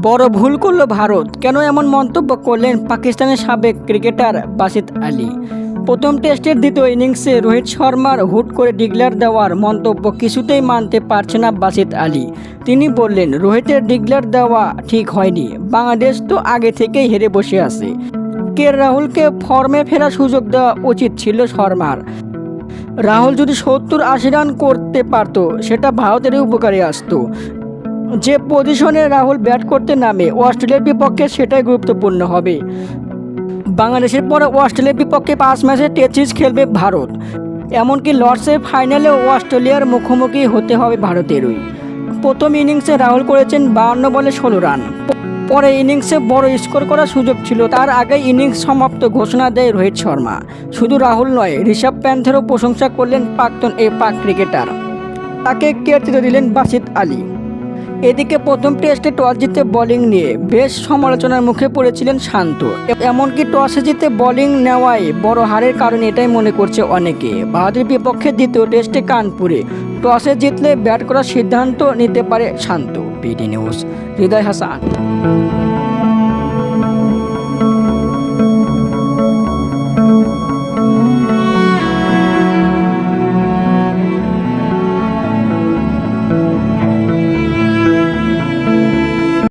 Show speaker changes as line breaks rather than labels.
বড় ভুল করলো ভারত, কেন এমন মন্তব্য করলেন পাকিস্তানের সাবেক ক্রিকেটার বাসিত আলী। প্রথম টেস্টের দ্বিতীয় ইনিংসে রোহিত শর্মার হুট করে ডিক্লেয়ার দেওয়ার মন্তব্য কিছুতেই মানতে পারছে না বাসিত আলী। তিনি বললেন, রোহিতের ডিক্লেয়ার দেওয়া ঠিক হয়নি, বাংলাদেশ তো আগে থেকেই হেরে বসে আছে। রাহুলকে ফর্মে ফেরার সুযোগ দেওয়া উচিত ছিল শর্মার। রাহুল যদি 70-80 রান করতে পারত, সেটা ভারতেরই উপকারে আসতো। যে পজিশনে রাহুল ব্যাট করতে নামে অস্ট্রেলিয়ার বিপক্ষে, সেটাই গুরুত্বপূর্ণ হবে। বাংলাদেশের পরে অস্ট্রেলিয়ার বিপক্ষে 5 ম্যাচে টেস্ট খেলবে ভারত। এমনকি লর্ডসের ফাইনালেও অস্ট্রেলিয়ার মুখোমুখি হতে হবে ভারতেরই। প্রথম ইনিংসে রাহুল করেছেন 52 বলে 16 রান। পরে ইনিংসে বড় স্কোর করার সুযোগ ছিল, তার আগে ইনিংস সমাপ্ত ঘোষণা দেয় রোহিত শর্মা। শুধু রাহুল নয়, ঋষভ প্যান্থেরও প্রশংসা করলেন প্রাক্তন এই পাক ক্রিকেটার। তাকে কৃতিত্ব দিলেন বাসিত আলী। এদিকে প্রথম টেস্টে টস জিতে বোলিং নিয়ে বেশ সমালোচনার মুখে পড়েছিলেন শান্ত। এমনকি টসে জিতে বোলিং নেওয়ায় বড় হারের কারণ এটাই মনে করছে অনেকে। ভারতের বিপক্ষে দ্বিতীয় টেস্টে কানপুরে টসে জিতলে ব্যাট করার সিদ্ধান্ত নিতে পারে শান্ত। বিডি নিউজ, হৃদয় হাসান।